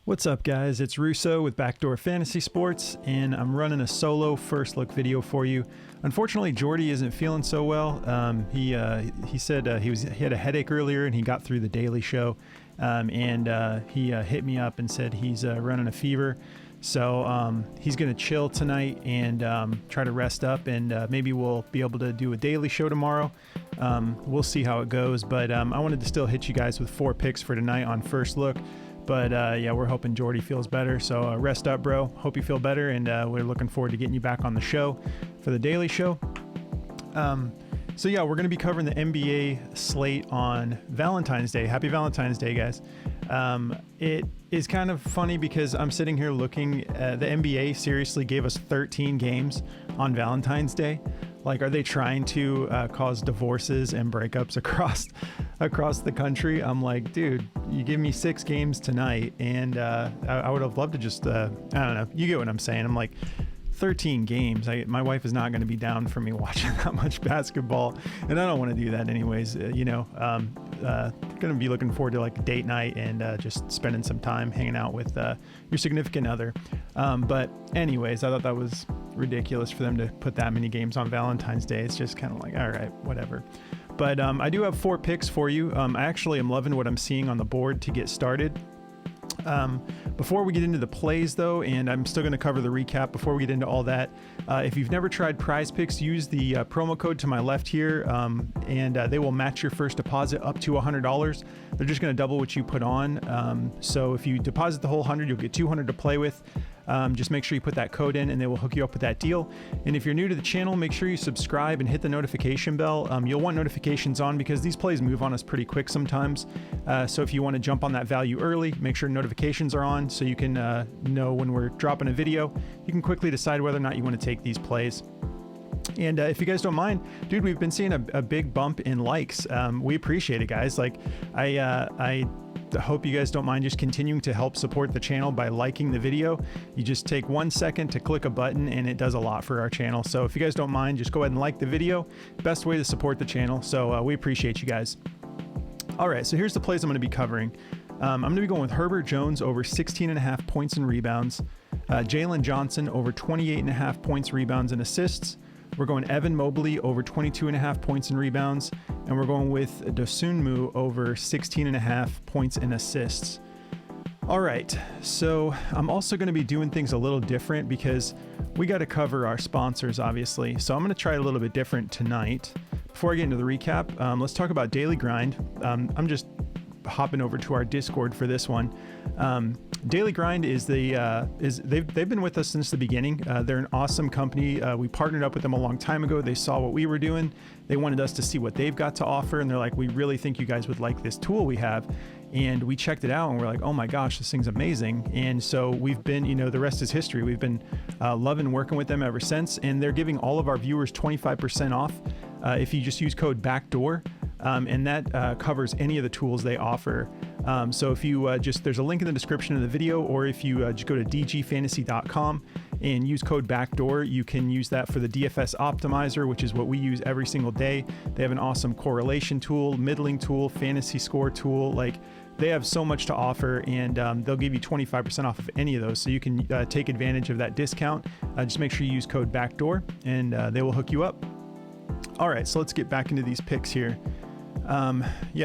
What's up, guys? It's Russo with Backdoor Fantasy Sports, and I'm running a solo first look video for you. Unfortunately, Jordy isn't feeling so well. He said he had a headache earlier, and he got through the daily show, and he hit me up and said he's running a fever. So he's going to chill tonight and try to rest up, and maybe we'll be able to do a daily show tomorrow. We'll see how it goes, but I wanted to still hit you guys with 4 picks for tonight on first look. But yeah, we're hoping Jordy feels better. So rest up, bro. Hope you feel better. And we're looking forward to getting you back on the show for the daily show. So yeah, we're going to be covering the NBA slate on Valentine's Day. Happy Valentine's Day, guys. It is kind of funny because I'm sitting here looking, the NBA seriously gave us 13 games on Valentine's Day. Like, are they trying to cause divorces and breakups across the country? I'm like, dude, you give me 6 games tonight, and I would have loved to just, I don't know, you get what I'm saying. I'm like, 13 games. My wife is not going to be down for me watching that much basketball, and I don't want to do that anyways. Going to be looking forward to like a date night and just spending some time hanging out with your significant other. But anyways, I thought that was ridiculous for them to put that many games on Valentine's Day. It's just kind of like, all right, whatever. But I do have 4 picks for you. I actually am loving what I'm seeing on the board to get started. Before we get into the plays, though, and I'm still going to cover the recap before we get into all that, if you've never tried Prize Picks, use the promo code to my left here, and they will match your first deposit up to $100. They're just going to double what you put on. So if you deposit the whole 100, you'll get 200 to play with. Just make sure you put that code in and they will hook you up with that deal. And if you're new to the channel, make sure you subscribe and hit the notification bell. You'll want notifications on because these plays move on us pretty quick sometimes. So if you want to jump on that value early, make sure notifications are on so you can know when we're dropping a video. You can quickly decide whether or not you want to take these plays. And if you guys don't mind, dude, we've been seeing a big bump in likes. We appreciate it, guys. Like, I hope you guys don't mind just continuing to help support the channel by liking the video. You just take 1 second to click a button and it does a lot for our channel. So if you guys don't mind, just go ahead and like the video. Best way to support the channel. So we appreciate you guys. All right, so here's the plays I'm going to be covering. I'm going to be going with Herbert Jones over 16.5 points and rebounds. Jalen Johnson over 28.5 points, rebounds, and assists. We're going Evan Mobley over 22.5 points and rebounds, and we're going with Dosunmu over 16.5 points and assists. All right, so I'm also going to be doing things a little different because we got to cover our sponsors, obviously. So I'm going to try a little bit different tonight. Before I get into the recap, let's talk about Daily Grind. I'm just hopping over to our Discord for this one. Daily Grind is they've been with us since the beginning. They're an awesome company. We partnered up with them a long time ago. They saw what we were doing. They wanted us to see what they've got to offer, and they're like, we really think you guys would like this tool we have. And we checked it out and we're like, oh my gosh, this thing's amazing. And so we've been, the rest is history. We've been loving working with them ever since, and they're giving all of our viewers 25% off if you just use code BACKDOOR. And that covers any of the tools they offer. So if you there's a link in the description of the video, or if you just go to dgfantasy.com and use code BACKDOOR, you can use that for the DFS optimizer, which is what we use every single day. They have an awesome correlation tool, middling tool, fantasy score tool. Like, they have so much to offer, and they'll give you 25% off of any of those. So you can take advantage of that discount. Just make sure you use code BACKDOOR, and they will hook you up. All right, so let's get back into these picks here.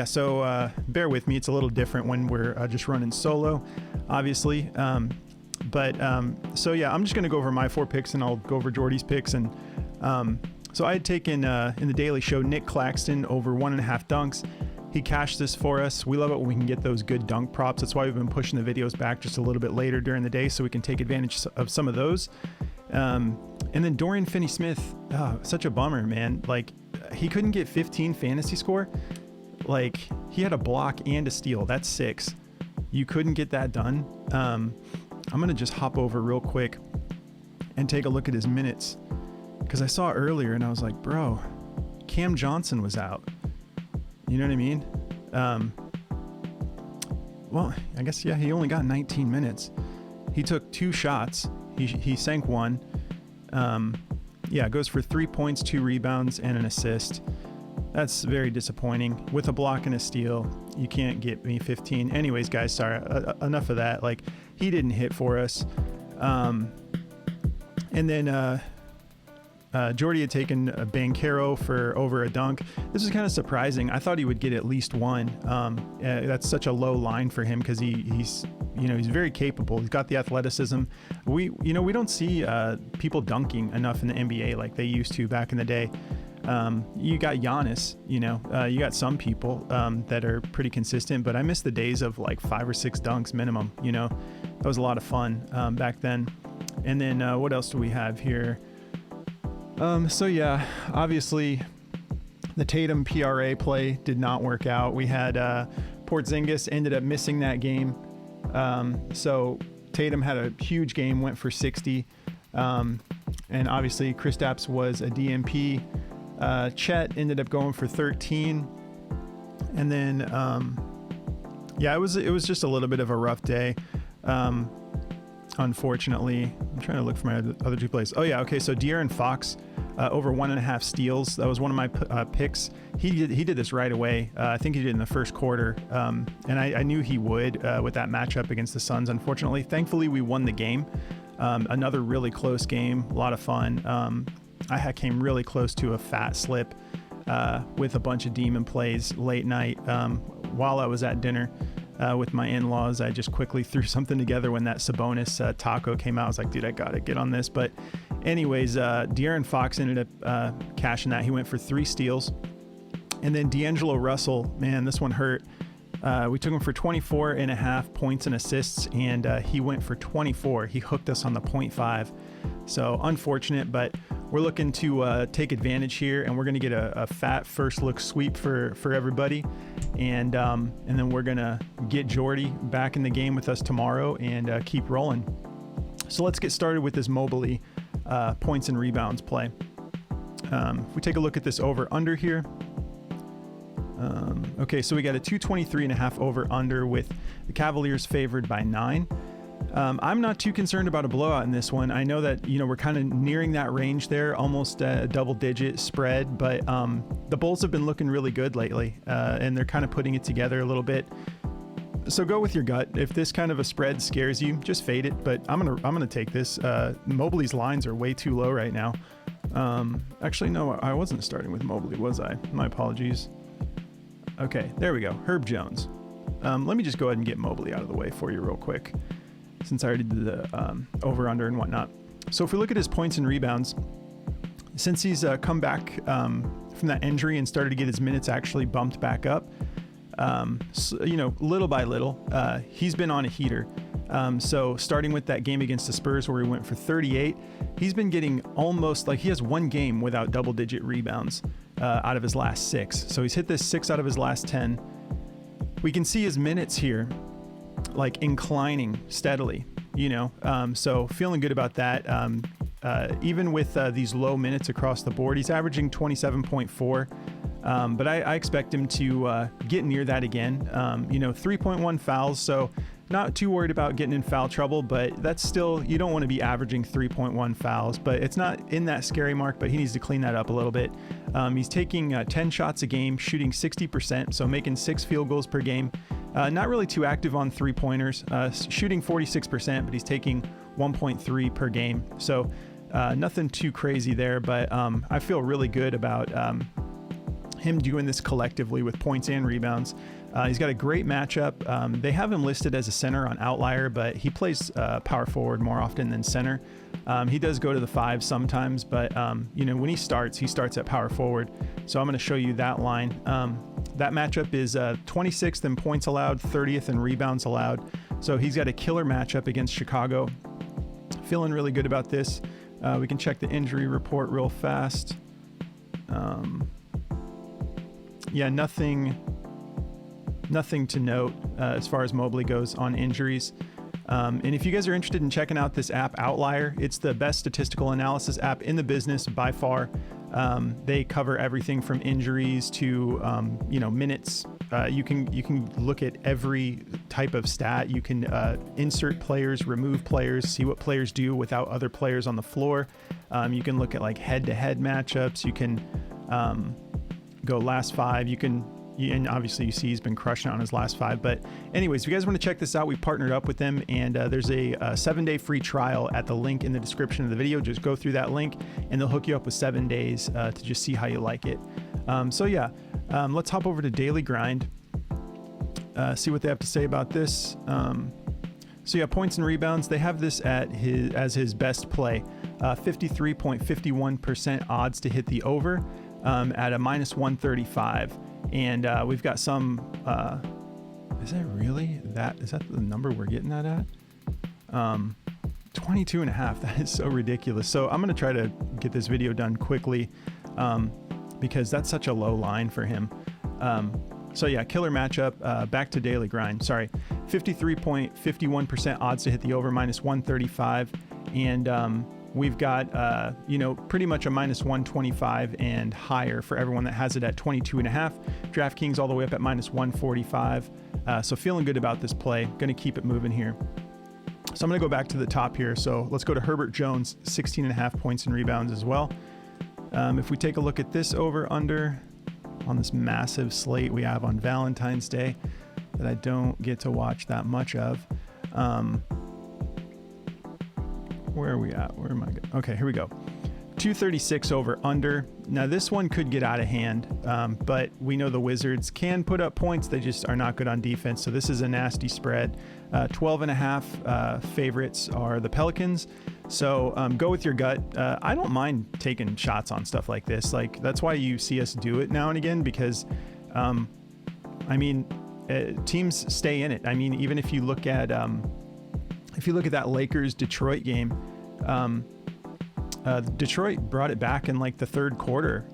So bear with me. It's a little different when we're just running solo, obviously. So yeah, I'm just going to go over my 4 picks, and I'll go over Jordy's picks. And so I had taken in the daily show Nick Claxton over 1.5 dunks. He cashed this for us. We love it when we can get those good dunk props. That's why we've been pushing the videos back just a little bit later during the day so we can take advantage of some of those. And then Dorian Finney-Smith, such a bummer, man. Like, he couldn't get 15 fantasy score. Like, he had a block and a steal. That's 6. You couldn't get that done. I'm going to just hop over real quick and take a look at his minutes, because I saw earlier and I was like, bro, Cam Johnson was out. You know what I mean? Well, I guess, yeah, he only got 19 minutes. He took 2 shots. He sank 1. It goes for 3 points, 2 rebounds, and an assist. That's very disappointing. With a block and a steal, you can't get me 15. Anyways, guys, sorry. Enough of that. Like, he didn't hit for us. And then Jordy had taken a Banchero for over a dunk. This is kind of surprising. I thought he would get at least one. That's such a low line for him because he's very capable. He's got the athleticism. We don't see people dunking enough in the NBA like they used to back in the day. You got Giannis, you got some people that are pretty consistent, but I miss the days of like 5 or 6 dunks minimum. That was a lot of fun back then. And then what else do we have here? So yeah, obviously the Tatum PRA play did not work out. We had Porzingis ended up missing that game. So Tatum had a huge game, went for 60. And obviously Kristaps was a DNP. Chet ended up going for 13. And then, it was just a little bit of a rough day. Unfortunately, I'm trying to look for my other two plays. Oh yeah. Okay. So De'Aaron Fox, over 1.5 steals. That was one of my picks. He did this right away. I think he did in the first quarter. And I knew he would, with that matchup against the Suns. Unfortunately, thankfully we won the game. Another really close game, a lot of fun. I came really close to a fat slip, with a bunch of demon plays late night, while I was at dinner. With my in-laws, I just quickly threw something together when that Sabonis taco came out. I was like, dude, I gotta get on this. But anyways, De'Aaron Fox ended up cashing that. He went for 3 steals. And then D'Angelo Russell, man, this one hurt. We took him for 24.5 points and assists, and he went for 24. He hooked us on the 0.5. So unfortunate, but we're looking to take advantage here, and we're going to get a fat first look sweep for everybody. And then we're going to get Jordy back in the game with us tomorrow and keep rolling. So let's get started with this Mobley points and rebounds play. If we take a look at this over under here. Okay, so we got a 223.5 over under with the Cavaliers favored by 9. I'm not too concerned about a blowout in this one. I know that, we're kind of nearing that range there, almost a double-digit spread, but the Bulls have been looking really good lately, and they're kind of putting it together a little bit. So go with your gut. If this kind of a spread scares you, just fade it, but I'm gonna take this. Mobley's lines are way too low right now. Actually, no, I wasn't starting with Mobley, was I? My apologies. Okay, there we go. Herb Jones. Let me just go ahead and get Mobley out of the way for you real quick, since I already did the over-under and whatnot. So if we look at his points and rebounds, since he's come back from that injury and started to get his minutes actually bumped back up, little by little, he's been on a heater. So starting with that game against the Spurs where he went for 38, he's been getting almost like he has one game without double-digit rebounds out of his last 6. So he's hit this 6 out of his last 10. We can see his minutes here like inclining steadily, so feeling good about that. Even with these low minutes across the board, he's averaging 27.4. But I expect him to get near that again. 3.1 fouls, so not too worried about getting in foul trouble, but that's still, you don't want to be averaging 3.1 fouls, but it's not in that scary mark, but he needs to clean that up a little bit. He's taking 10 shots a game, shooting 60%, so making 6 field goals per game. Not really too active on 3-pointers, shooting 46%, but he's taking 1.3 per game. So nothing too crazy there, but I feel really good about him doing this collectively with points and rebounds. He's got a great matchup. They have him listed as a center on Outlier, but he plays power forward more often than center. He does go to the 5 sometimes, but when he starts at power forward. So I'm going to show you that line. That matchup is 26th in points allowed, 30th in rebounds allowed. So he's got a killer matchup against Chicago. Feeling really good about this. We can check the injury report real fast. Nothing to note as far as Mobley goes on injuries. And if you guys are interested in checking out this app, Outlier, it's the best statistical analysis app in the business by far. They cover everything from injuries to minutes. You can look at every type of stat. You can insert players, remove players, see what players do without other players on the floor. You can look at like head-to-head matchups. You can go last 5. And obviously you see he's been crushing it on his last 5. But anyways, if you guys want to check this out, we partnered up with them, and there's a 7-day free trial at the link in the description of the video. Just go through that link and they'll hook you up with 7 days to just see how you like it. So yeah, let's hop over to Daily Grind, see what they have to say about this. So yeah, points and rebounds, they have this at as his best play, 53.51% odds to hit the over at a -135. And we've got some, is that really that? Is that the number we're getting that at? 22.5. That is so ridiculous. So I'm going to try to get this video done quickly because that's such a low line for him. So yeah, killer matchup. Back to Daily Grind. Sorry, 53.51% odds to hit the over, -135. And we've got, pretty much a -125 and higher for everyone that has it at 22.5. DraftKings all the way up at -145. So feeling good about this play. Going to keep it moving here. So I'm going to go back to the top here. So let's go to Herbert Jones, 16.5 points and rebounds as well. If we take a look at this over under on this massive slate we have on Valentine's Day that I don't get to watch that much of. Where are we at? Where am I going? Okay, here we go. 236 over under. Now this one could get out of hand, but we know the Wizards can put up points. They just are not good on defense. So this is a nasty spread. 12.5 favorites are the Pelicans. So go with your gut. I don't mind taking shots on stuff like this. Like that's why you see us do it now and again, because teams stay in it. I mean, even if you look at that Lakers Detroit game, Detroit brought it back in like the third quarter,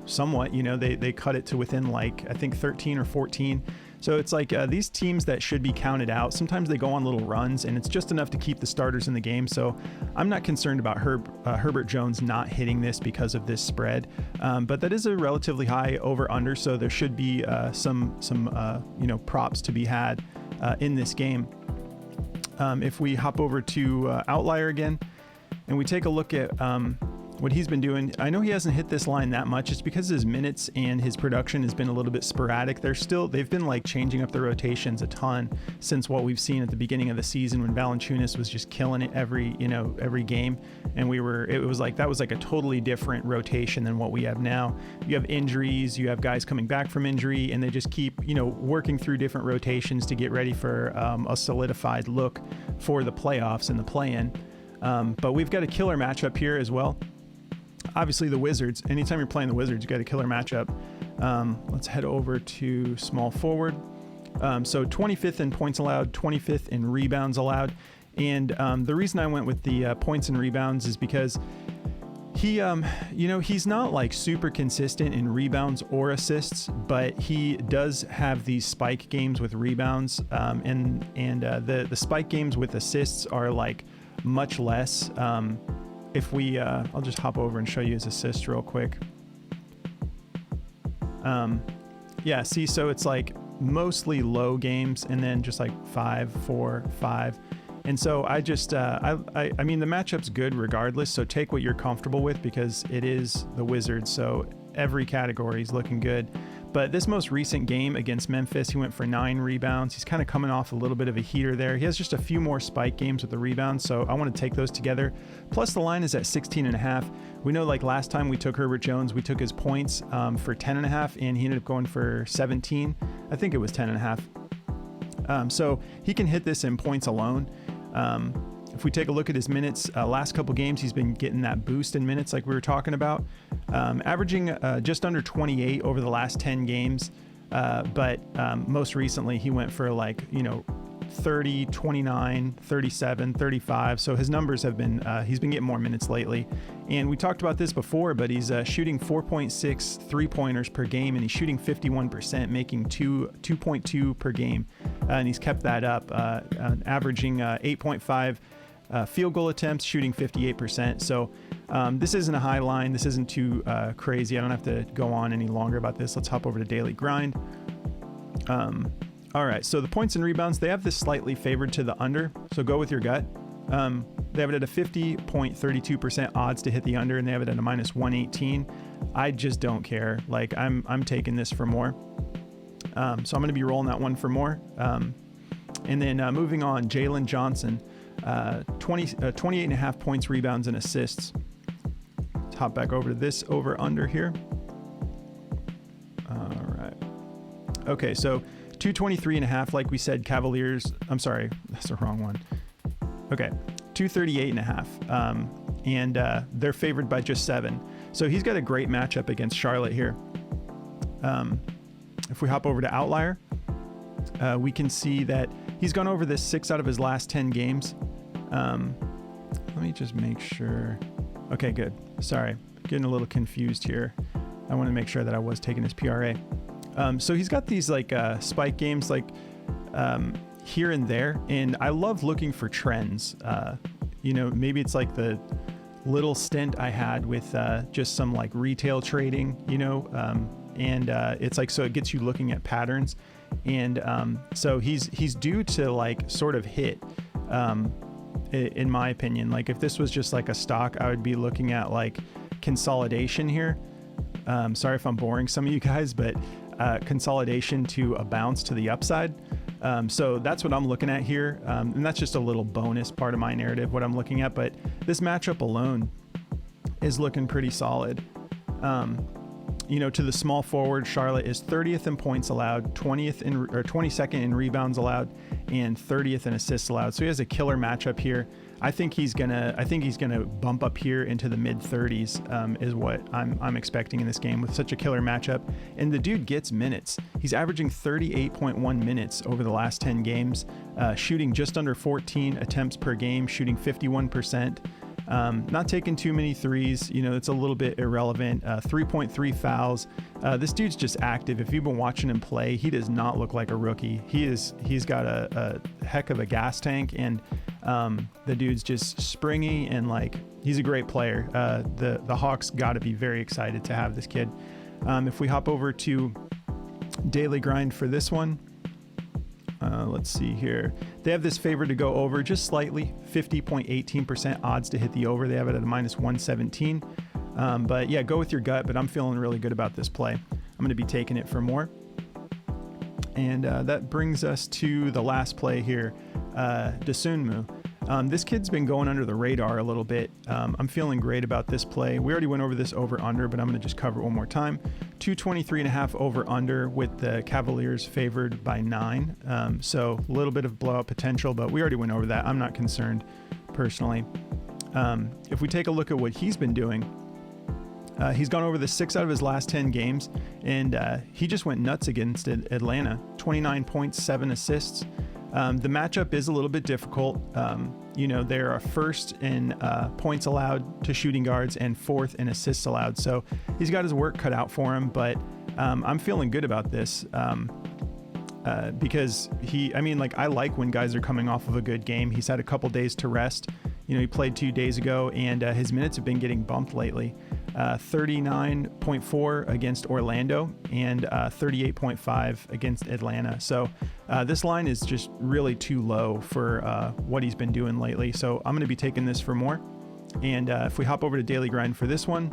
somewhat. They cut it to within like I think 13 or 14. So it's like these teams that should be counted out, sometimes they go on little runs and it's just enough to keep the starters in the game. So I'm not concerned about Herbert Jones not hitting this because of this spread, but that is a relatively high over under. So there should be some props to be had in this game. If we hop over to Outlier again and we take a look at what he's been doing, I know he hasn't hit this line that much. It's because his minutes and his production has been a little bit sporadic. They've been like changing up the rotations a ton since what we've seen at the beginning of the season when Valanciunas was just killing it every game. And that was like a totally different rotation than what we have now. You have injuries, you have guys coming back from injury, and they just keep, working through different rotations to get ready for a solidified look for the playoffs and the play-in. But we've got a killer matchup here as well. Obviously the Wizards, anytime you're playing the Wizards, you got a killer matchup. Let's head over to small forward. So 25th in points allowed, 25th in rebounds allowed. And the reason I went with the points and rebounds is because he's not like super consistent in rebounds or assists, but he does have these spike games with rebounds. And the spike games with assists are like much less. If we, I'll just hop over and show you his assist real quick. Yeah, see, so it's like mostly low games and then just like 5, 4, 5. And so I just, I mean, the matchup's good regardless. So take what you're comfortable with because it is the Wizards. So every category is looking good. But this most recent game against Memphis, he went for 9 rebounds. He's kind of coming off a little bit of a heater there. He has just a few more spike games with the rebounds, so I want to take those together. Plus the line is at 16.5. We know like last time we took Herbert Jones, we took his points for 10.5, and he ended up going for 17. I think it was 10.5. So he can hit this in points alone. If we take a look at his minutes, last couple games, he's been getting that boost in minutes like we were talking about, averaging just under 28 over the last 10 games. But most recently, he went for 30, 29, 37, 35. So his numbers have been, he's been getting more minutes lately. And we talked about this before, but he's shooting 4.6 3-pointers per game, and he's shooting 51%, making 2.2 per game. And he's kept that up, averaging 8.5 field goal attempts, shooting 58%. So this isn't a high line. This isn't too crazy. I don't have to go on any longer about this. Let's hop over to Daily Grind. All right, so the points and rebounds, they have this slightly favored to the under, so go with your gut. They have it at a 50.32% odds to hit the under, and they have it at a minus 118. I just don't care. Like I'm taking this for more. So I'm going to be rolling that one for more. And then moving on, Jalen Johnson, 28.5 points, rebounds, and assists. Let's hop back over to this over under here. All right. Okay, so 223.5, like we said, Cavaliers. I'm sorry, that's the wrong one. Okay, 238.5. And they're favored by just 7. So he's got a great matchup against Charlotte here. If we hop over to Outlier, we can see that he's gone over this 6 out of his last 10 games. Let me just make sure. Okay, good. Sorry, getting a little confused here. I want to make sure that I was taking his PRA. So he's got these like spike games like here and there, and I love looking for trends. Maybe it's like the little stint I had with just some like retail trading, and it's like, so it gets you looking at patterns. And so he's due to like sort of hit, in my opinion. Like if this was just like a stock, I would be looking at like consolidation here. Sorry if I'm boring some of you guys, but consolidation to a bounce to the upside. So that's what I'm looking at here. And that's just a little bonus part of my narrative, what I'm looking at. But this matchup alone is looking pretty solid. To the small forward, Charlotte is 30th in points allowed, 22nd in rebounds allowed, and 30th in assists allowed. So he has a killer matchup here. I think he's gonna bump up here into the mid 30s, is what I'm expecting in this game with such a killer matchup. And the dude gets minutes. He's averaging 38.1 minutes over the last 10 games, shooting just under 14 attempts per game, shooting 51%. Not taking too many threes, it's a little bit irrelevant. 3.3 fouls. This dude's just active. If you've been watching him play, he does not look like a rookie. He's got a heck of a gas tank, and the dude's just springy and like he's a great player. The Hawks got to be very excited to have this kid. If we hop over to Daily Grind for this one. Let's see here. They have this favored to go over just slightly, 50.18% odds to hit the over. They have it at a minus 117. But yeah, go with your gut, but I'm feeling really good about this play. I'm going to be taking it for more. And that brings us to the last play here, Dosunmu. This kid's been going under the radar a little bit. I'm feeling great about this play. We already went over this over under, but I'm going to just cover it one more time. 223.5 over under with the Cavaliers favored by 9. So a little bit of blowout potential, but we already went over that. I'm not concerned personally. If we take a look at what he's been doing, he's gone over the 6 out of his last 10 games, and he just went nuts against Atlanta. 29 points, 7 assists. The matchup is a little bit difficult. They're first in points allowed to shooting guards and 4th in assists allowed. So he's got his work cut out for him, but I'm feeling good about this because I like when guys are coming off of a good game. He's had a couple days to rest. He played 2 days ago, and his minutes have been getting bumped lately. 39.4 against Orlando and 38.5 against Atlanta. So this line is just really too low for what he's been doing lately. So I'm going to be taking this for more. And if we hop over to Daily Grind for this one,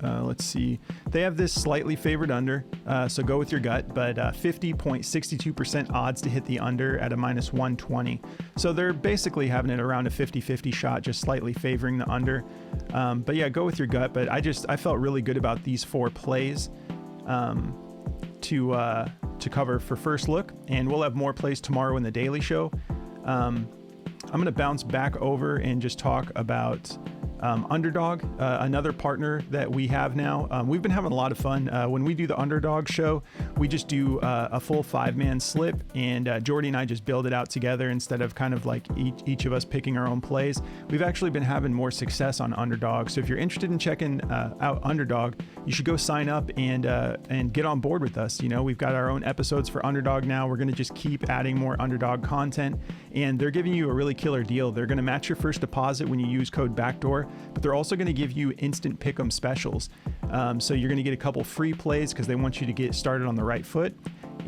let's see. They have this slightly favored under, so go with your gut, but 50.62% odds to hit the under at a minus 120. So they're basically having it around a 50-50 shot, just slightly favoring the under. But yeah, go with your gut. But I felt really good about these 4 plays to cover for first look, and we'll have more plays tomorrow in the Daily Show. I'm going to bounce back over and just talk about Underdog, another partner that we have now. We've been having a lot of fun. When we do the Underdog show, we just do a full 5-man slip, and Jordy and I just build it out together instead of kind of like each of us picking our own plays. We've actually been having more success on Underdog. So if you're interested in checking out Underdog, you should go sign up and get on board with us. We've got our own episodes for Underdog now. We're going to just keep adding more Underdog content, and they're giving you a really killer deal. They're going to match your first deposit when you use code BACKDOOR, but they're also going to give you instant pick'em specials. So you're going to get a couple free plays because they want you to get started on the right foot.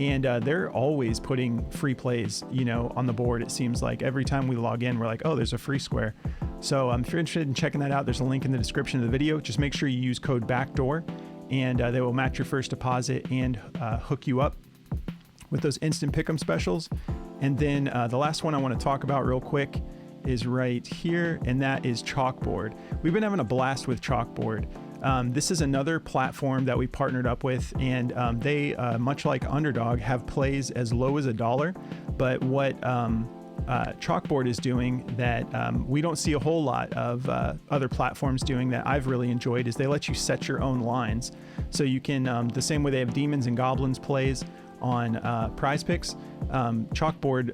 And they're always putting free plays, you know, on the board. It seems like every time we log in, we're like, oh, there's a free square. So if you're interested in checking that out, there's a link in the description of the video. Just make sure you use code BACKDOOR, and they will match your first deposit and hook you up with those instant pick'em specials. And then the last one I want to talk about real quick is right here, and that is Chalkboard. We've been having a blast with Chalkboard. This is another platform that we partnered up with, and they, much like Underdog, have plays as low as $1. But what Chalkboard is doing that we don't see a whole lot of other platforms doing that I've really enjoyed is they let you set your own lines. So you can, the same way they have Demons and Goblins plays on Prize Picks, Chalkboard,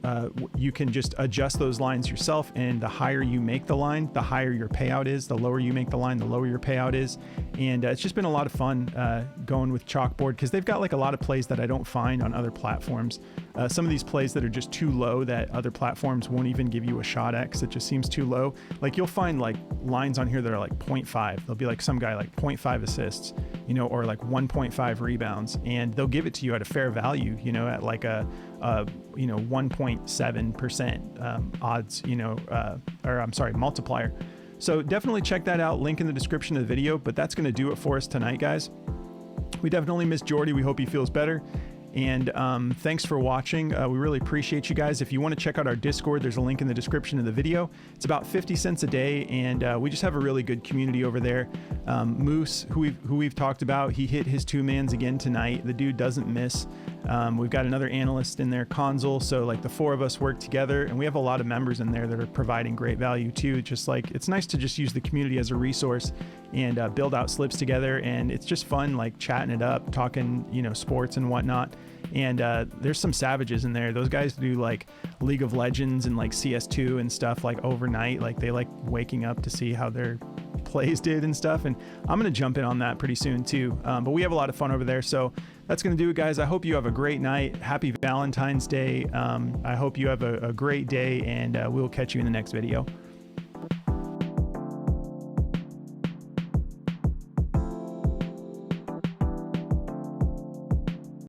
you can just adjust those lines yourself, and the higher you make the line, the higher your payout is. The lower you make the line, the lower your payout is. And it's just been a lot of fun going with Chalkboard, because they've got like a lot of plays that I don't find on other platforms. Some of these plays that are just too low that other platforms won't even give you a shot at, because it just seems too low. Like you'll find like lines on here that are like 0.5. There'll be like some guy like 0.5 assists, you know, or like 1.5 rebounds, and they'll give it to you at a fair value, you know, at like a 1.7% odds, you know, or I'm sorry, multiplier. So definitely check that out. Link in the description of the video. But that's going to do it for us tonight, guys. We definitely miss Jordy. We hope he feels better. And thanks for watching. We really appreciate you guys. If you want to check out our Discord, there's a link in the description of the video. It's about 50 cents a day, and we just have a really good community over there. Moose, who we've talked about, he hit his 2-mans again tonight. The dude doesn't miss. We've got another analyst in there, Consul. So like the 4 of us work together, and we have a lot of members in there that are providing great value too. Just like, it's nice to just use the community as a resource and build out slips together. And it's just fun, like chatting it up, talking, you know, sports and whatnot. And there's some savages in there. Those guys do like League of Legends and like CS2 and stuff like overnight. Like they like waking up to see how their plays did and stuff. And I'm going to jump in on that pretty soon too. But we have a lot of fun over there. So that's going to do it, guys. I hope you have a great night. Happy Valentine's Day. I hope you have a great day, and we'll catch you in the next video.